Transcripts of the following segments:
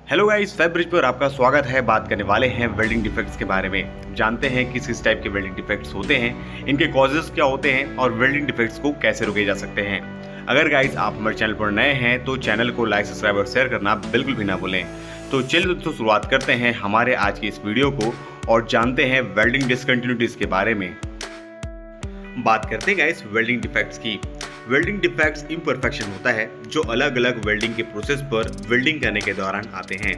Hello guys, Febreze पर आपका स्वागत है। बात करने वाले हैं वेल्डिंग डिफेक्ट्स के बारे में। जानते हैं किस टाइप के वेल्डिंग डिफेक्ट्स होते हैं, इनके कॉजेस क्या होते हैं और वेल्डिंग डिफेक्ट्स को कैसे रोके जा सकते हैं। अगर गाइस आप हमारे चैनल पर नए हैं तो चैनल को लाइक, सब्सक्राइब और शेयर करना बिल्कुल भी ना भूलें। तो चलिए दोस्तों, शुरुआत करते हैं हमारे आज की इस वीडियो को और जानते हैं वेल्डिंग डिसकंटिन्यूटीज के बारे में। बात करते हैं गाइस वेल्डिंग डिफेक्ट्स की। वेल्डिंग डिफेक्ट्स इम्परफेक्शन होता है जो अलग अलग वेल्डिंग के प्रोसेस पर वेल्डिंग करने के दौरान आते हैं।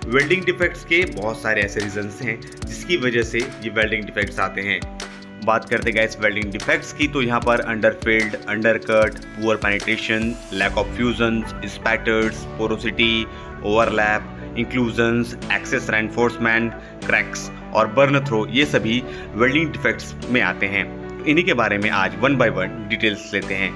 वेल्डिंग डिफेक्ट्स के बहुत सारे ऐसे रीजंस हैं जिसकी वजह से ये वेल्डिंग डिफेक्ट्स आते हैं। बात करते हैं गाइस वेल्डिंग डिफेक्ट्स की, तो यहाँ पर underfilled, undercut, poor penetration, lack of fusions, spatters, porosity, overlap, inclusions, excess reinforcement, cracks और बर्न थ्रो, ये सभी वेल्डिंग डिफेक्ट्स में आते हैं। इन्हीं के बारे में आज वन बाय वन डिटेल्स लेते हैं।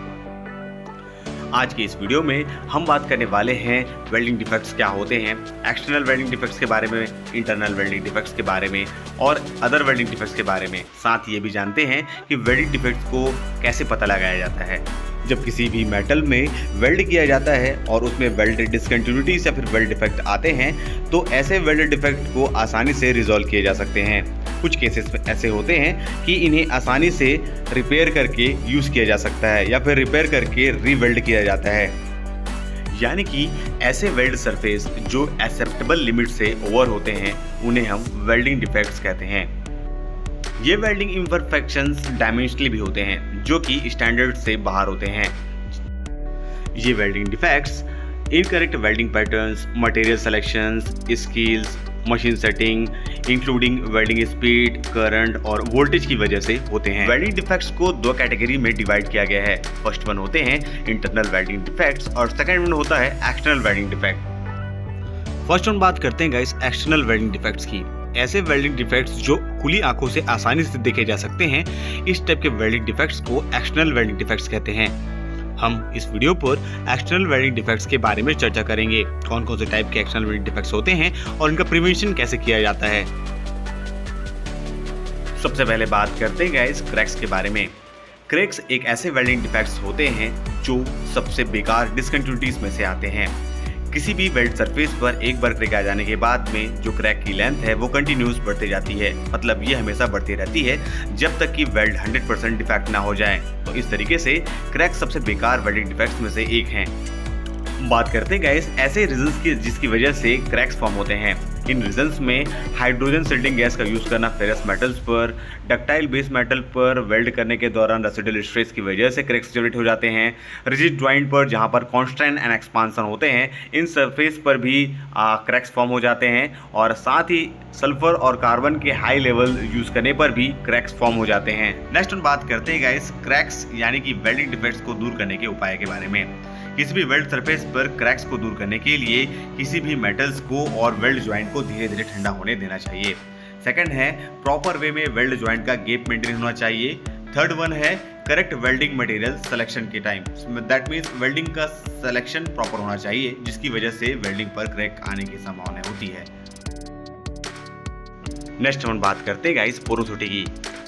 आज की इस वीडियो में हम बात करने वाले हैं वेल्डिंग डिफेक्ट्स क्या होते हैं, एक्सटर्नल वेल्डिंग डिफेक्ट्स के बारे में, इंटरनल वेल्डिंग डिफेक्ट्स के बारे में और अदर वेल्डिंग डिफेक्ट्स के बारे में। साथ ये भी जानते हैं कि वेल्डिंग डिफेक्ट्स को कैसे पता लगाया जाता है। जब किसी भी मेटल में वेल्ड किया जाता है और उसमें वेल्ड डिसकंटिन्यूटीज या फिर वेल्ड डिफेक्ट आते हैं तो ऐसे वेल्ड डिफेक्ट को आसानी से रिजॉल्व किए जा सकते हैं। कुछ केसेस में ऐसे होते हैं कि इन्हें आसानी से रिपेयर करके यूज़ किया जा सकता है या फिर रिपेयर करके रीवेल्ड किया जाता है। यानी कि ऐसे वेल्ड सरफेस जो एक्सेप्टेबल लिमिट से ओवर होते हैं उन्हें हम वेल्डिंग डिफेक्ट्स कहते हैं। ये वेल्डिंग इम्परफेक्शंस डायमेंशनली भी होते हैं जो कि स्टैंडर्ड से बाहर होते हैं। ये welding defects incorrect welding patterns, material selections, skills, machine setting, including welding speed, current और वोल्टेज की वजह से होते हैं। वेल्डिंग डिफेक्ट्स को दो कैटेगरी में डिवाइड किया गया है। फर्स्ट वन होते हैं इंटरनल वेल्डिंग डिफेक्ट्स और सेकंड वन होता है external welding defect. First one बात करते हैं गाइस एक्सटर्नल वेल्डिंग डिफेक्ट्स की। ऐसे वेल्डिंग डिफेक्ट्स जो खुली आंखों से आसानी से देखे जा सकते हैं, इस टाइप के वेल्डिंग डिफेक्ट्स को एक्सटर्नल वेल्डिंग डिफेक्ट्स कहते हैं। हम इस वीडियो पर एक्सटर्नल वेल्डिंग डिफेक्ट्स के बारे में चर्चा करेंगे। कौन कौन से टाइप के एक्सटर्नल वेल्डिंग डिफेक्ट्स होते हैं और इनका प्रिवेंशन कैसे किया जाता है। सबसे पहले बात करते हैं गाइस क्रैक्स के बारे में। क्रैक्स एक ऐसे वेल्डिंग डिफेक्ट्स होते हैं जो सबसे बेकार डिसकंटिन्यूटीज में से आते हैं। किसी भी वेल्ड सरफेस पर एक बार क्रैक आ जाने के बाद में जो क्रैक की लेंथ है वो कंटिन्यूस बढ़ती जाती है। मतलब ये हमेशा बढ़ती रहती है जब तक कि वेल्ड 100% डिफेक्ट ना हो जाए। तो इस तरीके से क्रैक सबसे बेकार वेल्डिंग डिफेक्ट्स में से एक हैं। बात करते हैं गाइस ऐसे रीजंस की जिसकी वजह से क्रैक्स फॉर्म होते हैं। इन रीजंस में हाइड्रोजन सिल्टिंग गैस का यूज़ करना फेरस मेटल्स पर, डक्टाइल बेस मेटल पर वेल्ड करने के दौरान रेसिडुअल स्ट्रेस की वजह से क्रैक्स जनरेट हो जाते हैं। रिजिड ज्वाइंट पर जहां पर कॉन्स्टेंट एंड एक्सपांसन होते हैं, इन सरफेस पर भी क्रैक्स फॉर्म हो जाते हैं और साथ ही सल्फर और कार्बन के हाई लेवल यूज़ करने पर भी क्रैक्स फॉर्म हो जाते हैं। नेक्स्ट हम बात करते हैं गाइस क्रैक्स यानी कि वेल्डिंग डिफेक्ट्स को दूर करने के उपाय के बारे में। किसी भी वेल्ड सरफेस पर क्रैक्स को दूर करने के लिए किसी भी मेटल्स को और वेल्ड ज्वाइंट को धीरे धीरे ठंडा होने देना चाहिए। सेकंड है प्रॉपर वे में वेल्ड ज्वाइंट का गैप मेंटेन होना चाहिए। थर्ड वन है करेक्ट वेल्डिंग मटेरियल सिलेक्शन के टाइम। दैट मीन्स वेल्डिंग का सिलेक्शन प्रॉपर होना चाहिए जिसकी वजह से वेल्डिंग पर क्रैक आने की संभावना होती है। नेक्स्ट हम बात करते हैं गाइस पोरोसिटी की।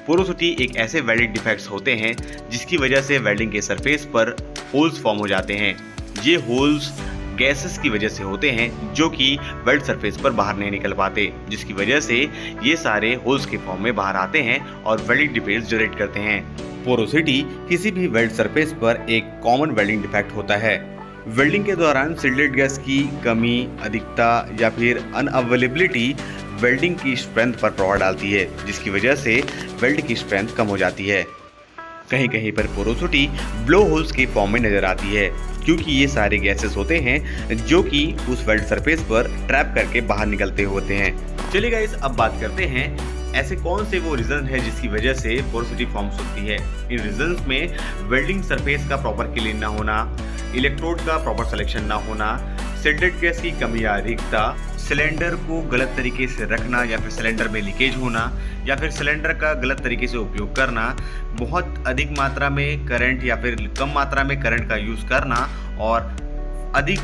पोरोसिटी एक ऐसे वेल्डिंग डिफेक्ट्स होते हैं जिसकी वजह से वेल्डिंग के सरफेस पर होल्स फॉर्म हो जाते हैं। ये होल्स गैसेस की वजह से होते हैं जो कि वेल्ड सरफेस पर बाहर नहीं निकल पाते, जिसकी वजह से ये सारे होल्स के फॉर्म में बाहर आते हैं और वेल्डिंग डिफेक्ट्स जनरेट करते हैं। पोरोसिटी किसी भी वेल्ड सरफेस पर एक कॉमन वेल्डिंग डिफेक्ट होता है। वेल्डिंग के दौरान सिल्टेड गैस की कमी, अधिकता या फिर अनअवेलेबिलिटी वेल्डिंग की स्ट्रेंथ पर प्रभाव डालती है, जिसकी वजह से वेल्ड की स्ट्रेंथ कम हो जाती है। कहीं कहीं पर पोरोसिटी ब्लो होल्स के फॉर्म में नजर आती है क्योंकि ये सारे गैसेस होते हैं जो कि उस वेल्ड सरफेस पर ट्रैप करके बाहर निकलते होते हैं। चलिए गाइस अब बात करते हैं ऐसे कौन से वो रीजन है जिसकी वजह से पोरोसिटी फॉर्म्स होती है। इन रीजंस में वेल्डिंग सरफेस का प्रॉपर क्लीन ना होना, इलेक्ट्रोड का प्रॉपर सिलेक्शन ना होना, सिल्टेड गैस की कमी या अधिकता, सिलेंडर को गलत तरीके से रखना या फिर सिलेंडर में लीकेज होना या फिर सिलेंडर का गलत तरीके से उपयोग करना, बहुत अधिक मात्रा में करंट या फिर कम मात्रा में करंट का यूज़ करना और अधिक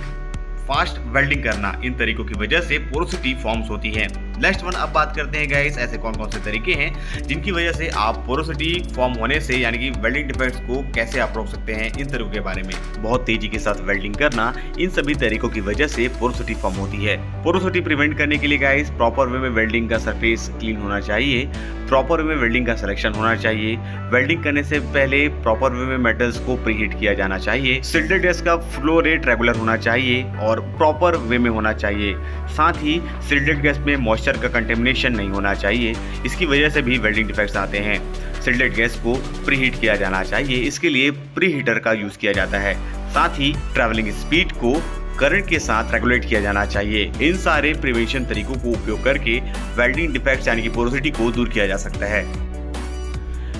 फास्ट वेल्डिंग करना, इन तरीकों की वजह से पोरोसिटी फॉर्म्स होती है। नेक्स्ट वन, अब बात करते हैं गाइस ऐसे कौन कौन से तरीके हैं जिनकी वजह से आप पोरोसिटी फॉर्म होने से यानी कि वेल्डिंग डिफेक्ट्स को कैसे आप रोक सकते हैं। इन तरीकों के बारे में, बहुत तेजी के साथ वेल्डिंग करना, इन सभी तरीकों की वजह से पोरोसिटी फॉर्म होती है। पोरोसिटी प्रिवेंट करने के लिए गाइस प्रॉपर वे में वेल्डिंग का सरफेस क्लीन होना चाहिए, प्रॉपर वे में वेल्डिंग का सिलेक्शन होना चाहिए, वेल्डिंग करने से पहले प्रॉपर वे में मेटल्स को प्रीहीट किया जाना चाहिए, सिल्टेड गैस का फ्लो रेट रेगुलर होना चाहिए और प्रॉपर वे में होना चाहिए। साथ ही सिल्टेड गैस में मॉइस्चर का कंटेमिनेशन नहीं होना चाहिए, इसकी वजह से भी वेल्डिंग डिफेक्ट्स आते हैं। सिल्टेड गैस को प्रीहीट किया जाना चाहिए, इसके लिए प्रीहीटर का यूज किया जाता है। साथ ही ट्रैवलिंग स्पीड को करंट के साथ रेगुलेट किया जाना चाहिए। इन सारे प्रिवेंशन तरीकों को उपयोग करके वेल्डिंग डिफेक्ट्स यानी कि पोरोसिटी को दूर किया जा सकता है।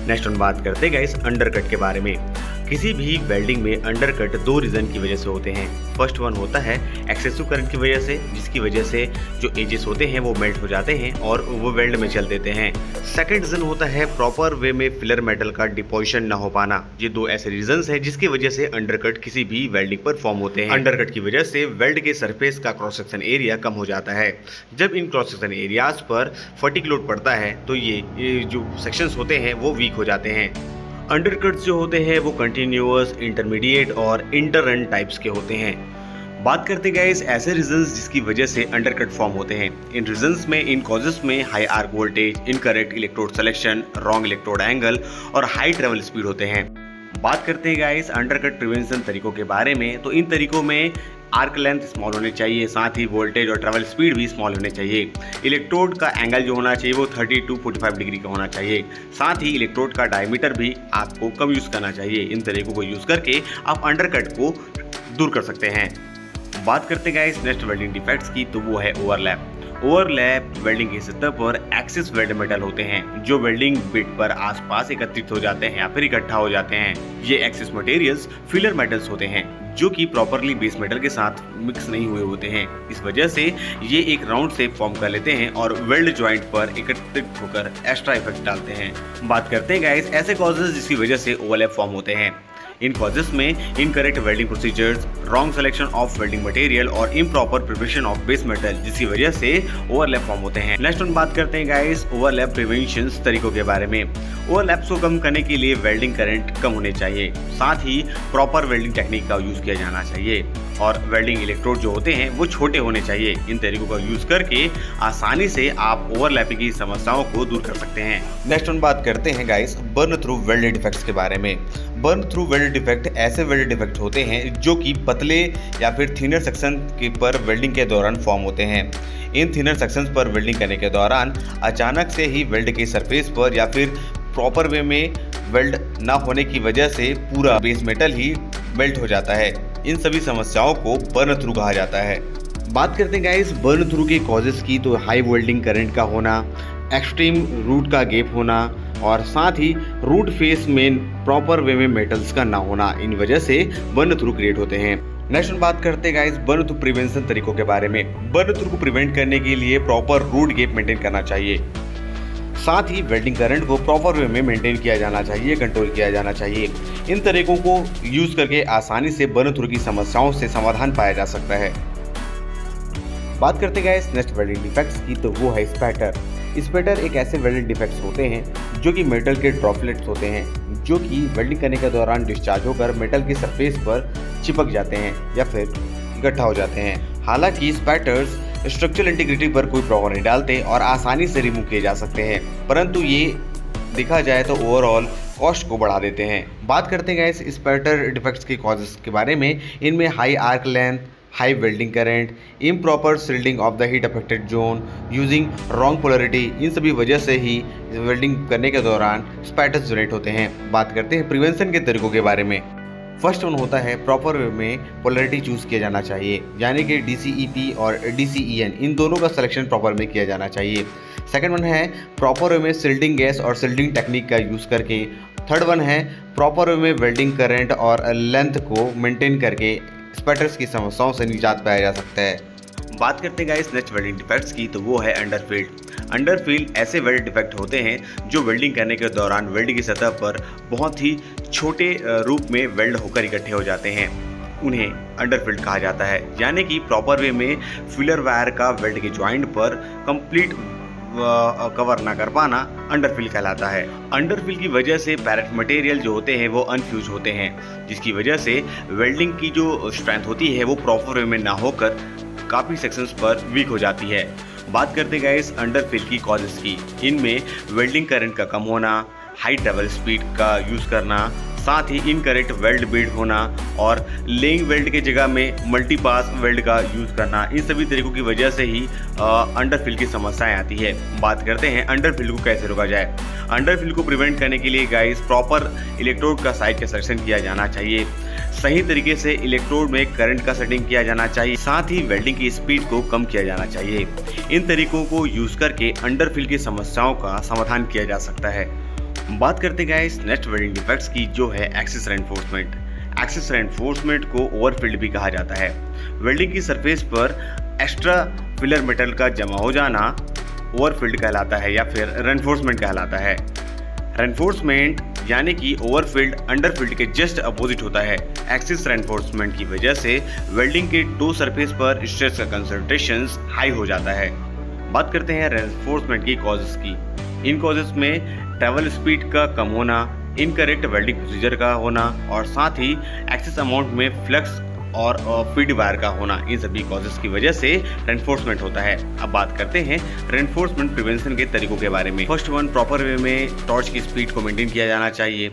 नेक्स्ट हम बात करते हैं गाइस अंडरकट के बारे में। किसी भी वेल्डिंग में अंडरकट दो रीजन की वजह से होते हैं। फर्स्ट वन होता है एक्सेसिव करंट की वजह से, जिसकी वजह से जो एजेस होते हैं वो मेल्ट हो जाते हैं और वो वेल्ड में चल देते हैं। सेकंड रीजन होता है प्रॉपर वे में फिलर मेटल का डिपोजिशन ना हो पाना। ये दो ऐसे रीजंस हैं जिसकी वजह से अंडरकट किसी भी वेल्डिंग पर फॉर्म होते हैं। अंडरकट की वजह से वेल्ड के सरफेस का क्रॉस सेक्शन एरिया कम हो जाता है। जब इन क्रॉस सेक्शन एरियाज पर फटीग लोड पड़ता है तो ये जो सेक्शंस होते हैं वो वीक हो जाते हैं। अंडरकट्स जो होते हैं वो कंटिन्यूअस, इंटरमीडिएट और इंटररन टाइप्स के होते हैं। बात करते गाइस ऐसे रीजंस जिसकी वजह से अंडरकट फॉर्म होते हैं। इन रीजंस में, इन कॉजेस में high arc voltage, incorrect electrode selection, wrong electrode angle और हाई ट्रेवल स्पीड होते हैं। बात करते हैं गाइस अंडरकट प्रिवेंशन तरीकों के बारे में, तो इन तरीकों में आर्क लेंथ स्मॉल होने चाहिए, साथ ही वोल्टेज और ट्रैवल स्पीड भी स्मॉल होने चाहिए। इलेक्ट्रोड का एंगल जो होना चाहिए वो 30 to 45 डिग्री का होना चाहिए। साथ ही इलेक्ट्रोड का डायमीटर भी आपको कम यूज़ करना चाहिए। इन तरीकों को यूज़ करके आप अंडरकट को दूर कर सकते हैं। बात करते हैं गाइस नेक्स्ट वेल्डिंग डिफेक्ट्स की, तो वो है ओवरलैप। ओवरलैप वेल्डिंग की सतह पर एक्सिस वेल्ड मेटल होते हैं जो वेल्डिंग बिट पर आसपास एकत्रित हो जाते हैं या फिर इकट्ठा हो जाते हैं। ये एक्सिस मटेरियल्स फिलर मेटल्स होते हैं जो कि प्रॉपरली बेस मेटल के साथ मिक्स नहीं हुए होते हैं। इस वजह से ये एक राउंड शेप फॉर्म कर लेते हैं और वेल्ड जॉइंट पर एकत्रित होकर एक्स्ट्रा इफेक्ट डालते हैं। बात करते हैं गाइस ऐसे कॉजेज जिसकी वजह से ओवरलैप फॉर्म होते हैं। इन कॉजेस में incorrect welding procedures, wrong selection of welding material और improper preparation of base metal, जिसकी वजह से ओवरलैप फॉर्म होते हैं। नेक्स्ट हम बात करते हैं गाइस ओवरलैप प्रिवेंशन तरीकों के बारे में। ओवरलैप्स को कम करने के लिए वेल्डिंग करंट कम होने चाहिए, साथ ही प्रॉपर वेल्डिंग टेक्निक का यूज किया जाना चाहिए और वेल्डिंग इलेक्ट्रोड जो होते हैं वो छोटे होने चाहिए। इन तरीकों का यूज करके आसानी से आप ओवरलैपिंग की समस्याओं को दूर कर सकते हैं। नेक्स्ट हम बात करते हैं guys burn through weld defects के बारे में। बर्न थ्रू वेल्ड डिफेक्ट ऐसे वेल्ड डिफेक्ट होते हैं जो कि पतले या फिर थिनर सेक्शन के पर वेल्डिंग के दौरान फॉर्म होते हैं। इन थिनर सेक्शंस पर वेल्डिंग करने के दौरान अचानक से ही वेल्ड के सरफेस पर या फिर प्रॉपर वे में वेल्ड ना होने की वजह से पूरा बेस मेटल ही मेल्ट हो जाता है। इन सभी समस्याओं को बर्न थ्रू कहा जाता है। बात करते हैं गाइस बर्न थ्रू के कॉजेस की, तो हाई वेल्डिंग करंट का होना, एक्सट्रीम रूट का गैप होना और साथ ही रूट फेस में प्रॉपर वे में मेटल्स का ना होना, इन वजह से बर्न थ्रू क्रिएट होते हैं। नेक्स्ट बात करते हैं गाइस बर्न थ्रू प्रिवेंशन तरीकों के बारे में। बर्न थ्रू को प्रिवेंट करने के लिए प्रॉपर रूट गैप मेंटेन करना चाहिए, साथ ही वेल्डिंग करंट को प्रॉपर वे में मेंटेन किया जाना चाहिए, कंट्रोल किया जाना चाहिए। इन तरीकों को यूज करके आसानी से बर्न थ्रू की समस्याओं से समाधान पाया जा सकता है। बात करते हैं गाइस नेक्स्ट वेल्डिंग डिफेक्ट्स की, तो वो है स्पैटर। स्पैटर एक ऐसे वेल्डिंग डिफेक्ट्स होते हैं जो कि मेटल के ड्रॉपलेट्स होते हैं जो कि वेल्डिंग करने के दौरान डिस्चार्ज होकर मेटल की सरफेस पर चिपक जाते हैं या फिर इकट्ठा हो जाते हैं। हालांकि स्पैटर्स स्ट्रक्चरल इंटीग्रिटी पर कोई प्रभाव नहीं डालते और आसानी से रिमूव किए जा सकते हैं, परंतु ये देखा जाए तो ओवरऑल कॉस्ट को बढ़ा देते हैं। बात करते हैं गाइस स्पैटर डिफेक्ट्स के कॉजेस के बारे में। इनमें high arc length, high welding current, improper shielding of the heat affected zone, using wrong polarity, इन सभी वजह से ही वेल्डिंग करने के दौरान स्पैटर्स जनरेट होते हैं। बात करते हैं प्रिवेंशन के तरीकों के बारे में। फर्स्ट वन होता है प्रॉपर वे में पोलरिटी चूज किया जाना चाहिए, यानी कि DCEP और DCEN, इन दोनों का सिलेक्शन प्रॉपर में किया जाना चाहिए। सेकंड वन है प्रॉपर वे में सील्डिंग गैस और सील्डिंग टेक्निक का यूज़ करके। थर्ड वन है प्रॉपर वे में वेल्डिंग करंट और लेंथ को मेंटेन करके स्पैटर्स की समस्याओं से निजात पाया जा सकता है। बात करते हैं गाइस नेक्स्ट वेल्डिंग डिफेक्ट्स की, तो वो है अंडरफील्ड। अंडरफील्ड ऐसे वेल्ड डिफेक्ट होते हैं जो वेल्डिंग करने के दौरान वेल्ड की सतह पर बहुत ही छोटे रूप में वेल्ड होकर इकट्ठे हो जाते हैं। उन्हें अंडरफिल्ड कहा जाता है, यानी कि प्रॉपर वे में फिलर वायर का वेल्ड के जॉइंट पर कंप्लीट कवर ना कर पाना अंडरफिल कहलाता है। अंडरफिल की वजह से पैरेट मटेरियल जो होते हैं वो अनफ्यूज होते हैं, जिसकी वजह से वेल्डिंग की जो स्ट्रेंथ होती है वो प्रॉपर वे में ना होकर काफ़ी सेक्शंस पर वीक हो जाती है। बात करते हैं गाइस अंडरफिल की कॉजेस की। इनमें वेल्डिंग करंट का कम होना, हाई ट्रैवल स्पीड का यूज़ करना, साथ ही इनकरेक्ट वेल्ड बिल्ड होना और लेइंग वेल्ड के जगह में मल्टीपास वेल्ड का यूज़ करना, इन सभी तरीकों की वजह से ही अंडरफिल की समस्याएं आती है। बात करते हैं अंडरफिल को कैसे रोका जाए। अंडरफिल को प्रिवेंट करने के लिए गाइस प्रॉपर इलेक्ट्रोड का साइज का सिलेक्शन किया जाना चाहिए, सही तरीके से इलेक्ट्रोड में करंट का सेटिंग किया जाना चाहिए, साथ ही वेल्डिंग की स्पीड को कम किया जाना चाहिए। इन तरीकों को यूज़ करके अंडरफिल की समस्याओं का समाधान किया जा सकता है। बात करते हैं गाइस नेक्स्ट वेल्डिंग डिफेक्ट्स की, जो है एक्सिस रेनफोर्समेंट। एक्सिस रेनफोर्समेंट को ओवरफिल्ड भी कहा जाता है। वेल्डिंग की सरफेस पर एक्स्ट्रा फिलर मेटल का जमा हो जाना ओवरफिल्ड कहलाता है या फिर रेनफोर्समेंट कहलाता है। रेनफोर्समेंट यानी कि ओवरफिल्ड अंडरफिल्ड के जस्ट अपोजिट होता है। एक्सिस रेनफोर्समेंट की वजह से वेल्डिंग के टो सरफेस पर स्ट्रेस का कंसंट्रेशन हाई हो जाता है। बात करते हैं रेनफोर्समेंट की कॉजेस की। इन कॉजेस में ट्रैवल स्पीड का कम होना, इनकरेक्ट वेल्डिंग प्रोसीजर का होना और साथ ही एक्सेस अमाउंट में फ्लक्स और फीड वायर का होना, इन सभी कॉजेस की वजह से रेनफोर्समेंट होता है। अब बात करते हैं रेनफोर्समेंट प्रिवेंशन के तरीकों के बारे में। फर्स्ट वन, प्रॉपर वे में टॉर्च की स्पीड को मेंटेन किया जाना चाहिए,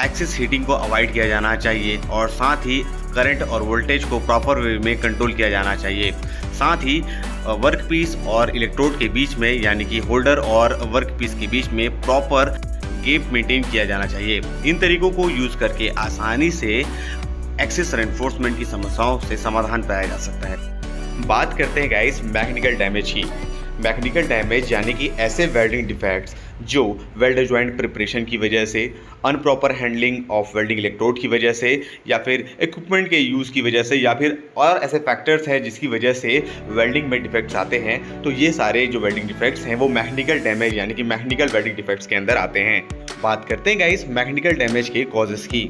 एक्सेस हीटिंग को अवॉइड किया जाना चाहिए और साथ ही करंट और वोल्टेज को प्रॉपर वे में कंट्रोल किया जाना चाहिए। साथ ही वर्क पीस और इलेक्ट्रोड के बीच में यानी कि होल्डर और वर्क पीस के बीच में प्रॉपर गैप मेंटेन किया जाना चाहिए। इन तरीकों को यूज़ करके आसानी से एक्सेस रेनफोर्समेंट की समस्याओं से समाधान पाया जा सकता है। बात करते हैं गाइस मैकेनिकल डैमेज की। मैकेनिकल डैमेज यानी कि ऐसे वेल्डिंग डिफेक्ट्स जो वेल्ड जॉइंट प्रिपरेशन की वजह से, अनप्रॉपर हैंडलिंग ऑफ वेल्डिंग इलेक्ट्रोड की वजह से या फिर इक्विपमेंट के यूज़ की वजह से या फिर और ऐसे फैक्टर्स हैं जिसकी वजह से वेल्डिंग में डिफेक्ट्स आते हैं, तो ये सारे जो वेल्डिंग डिफेक्ट्स हैं वो मैकेनिकल डैमेज यानी कि मैकेनिकल वेल्डिंग डिफेक्ट्स के अंदर आते हैं। बात करते हैं गाइस मैकेनिकल डैमेज के कॉजेस की।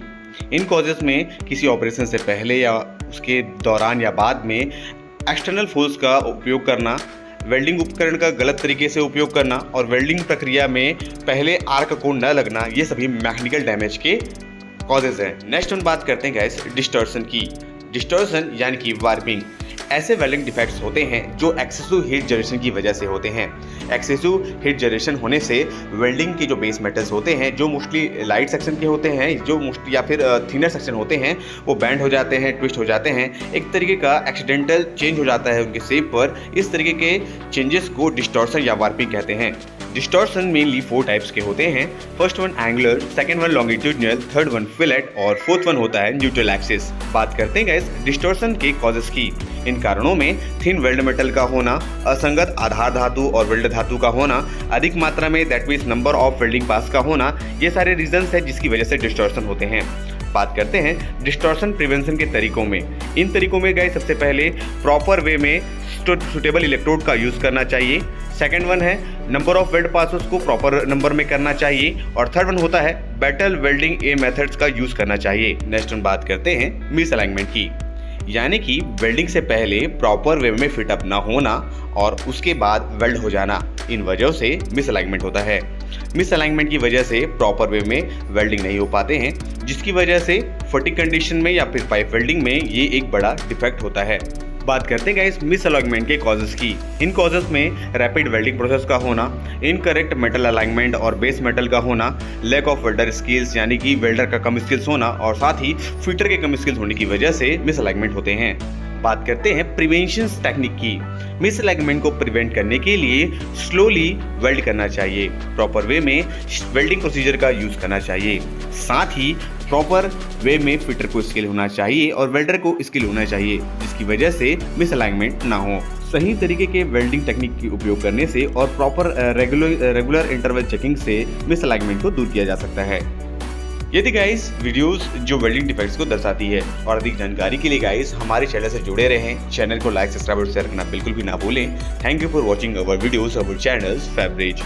इन कॉजेस में किसी ऑपरेशन से पहले या उसके दौरान या बाद में एक्सटर्नल फोर्स का उपयोग करना, वेल्डिंग उपकरण का गलत तरीके से उपयोग करना और वेल्डिंग प्रक्रिया में पहले आर्क को न लगना, ये सभी मैकेनिकल डैमेज के कॉजेज हैं। नेक्स्ट हम बात करते हैं गाइस डिस्टॉर्शन की। डिस्टॉर्शन यानी कि वार्पिंग ऐसे वेल्डिंग डिफेक्ट्स होते हैं जो एक्सेसिव हीट जनरेशन की वजह से होते हैं। एक्सेसिव हीट जनरेशन होने से वेल्डिंग के जो बेस मेटल्स होते हैं, जो मोस्टली लाइट सेक्शन के होते हैं, जो मोस्टली या फिर थिनर सेक्शन होते हैं, वो बैंड हो जाते हैं, ट्विस्ट हो जाते हैं, एक तरीके का एक्सीडेंटल चेंज हो जाता है उनके शेप पर। इस तरीके के चेंजेस को डिस्टॉर्शन या वार्पिंग कहते हैं। डिस्टॉर्शन मेनली 4 टाइप्स के होते हैं। First one angular, second one longitudinal, third one fillet और फोर्थ वन होता है न्यूट्रल एक्सिस। बात करते हैं गाइस डिस्टॉर्शन के कॉजेस की। इन कारणों में थिन वेल्ड मेटल का होना, असंगत आधार धातु और वेल्ड धातु का होना, अधिक मात्रा में that means number of welding pass का होना, ये सारे रीजंस हैं जिसकी वजह से डिस्टॉर्शन होते हैं। बात करते हैं डिस्टॉर्शन प्रिवेंशन के तरीकों में। इन तरीकों में गाइस सबसे पहले प्रॉपर वे में सुटेबल इलेक्ट्रोड का यूज़ करना चाहिए। सेकंड वन है नंबर ऑफ वेल्ड पासेस को प्रॉपर नंबर में करना चाहिए और थर्ड वन होता है बैटल वेल्डिंग ए मेथड्स का यूज़ करना चाहिए। नेक्स्ट हम बात करते हैं मिस अलाइनमेंट की, यानी कि वेल्डिंग से पहले प्रॉपर वे में फिट अप ना होना और उसके बाद वेल्ड हो जाना, इन वजहों से मिस अलाइनमेंट होता है। मिस अलाइनमेंट की वजह से प्रॉपर वे में वेल्डिंग नहीं हो पाते हैं, जिसकी वजह से फटिग कंडीशन में या फिर पाइप वेल्डिंग में ये एक बड़ा डिफेक्ट होता है। बात करते हैं गाइस मिस अलाइनमेंट के कॉजेस की। इन कॉजेस में रैपिड वेल्डिंग प्रोसेस का होना, इनकरेक्ट मेटल अलाइनमेंट और बेस मेटल का होना, लैक ऑफ वेल्डर स्किल्स यानी कि वेल्डर का कम स्किल्स होना और साथ ही फिटर के कम स्किल्स होने की वजह से मिस अलाइनमेंट होते हैं। बात करते हैं प्रिवेंशन टेक्निक की। मिस अलाइनमेंट को प्रिवेंट करने के लिए स्लोली वेल्ड करना चाहिए, प्रॉपर वे में वेल्डिंग प्रोसीजर का यूज करना चाहिए, साथ ही प्रॉपर वे में फिटर को स्किल होना चाहिए और वेल्डर को स्किल होना चाहिए, जिसकी वजह से मिस अलाइनमेंट ना हो। सही तरीके के वेल्डिंग टेक्निक की उपयोग करने से और प्रॉपर रेगुलर इंटरवल चेकिंग से मिस अलाइनमेंट को दूर किया जा सकता है। ये थी गाइस वीडियोस जो वेल्डिंग डिफेक्ट्स को दर्शाती है, और अधिक जानकारी के लिए गाइस हमारे चैनल से जुड़े रहें। चैनल को लाइक, सब्सक्राइब और शेयर करना बिल्कुल भी ना भूलें। Thank you for watching our videos, our channels Febreze.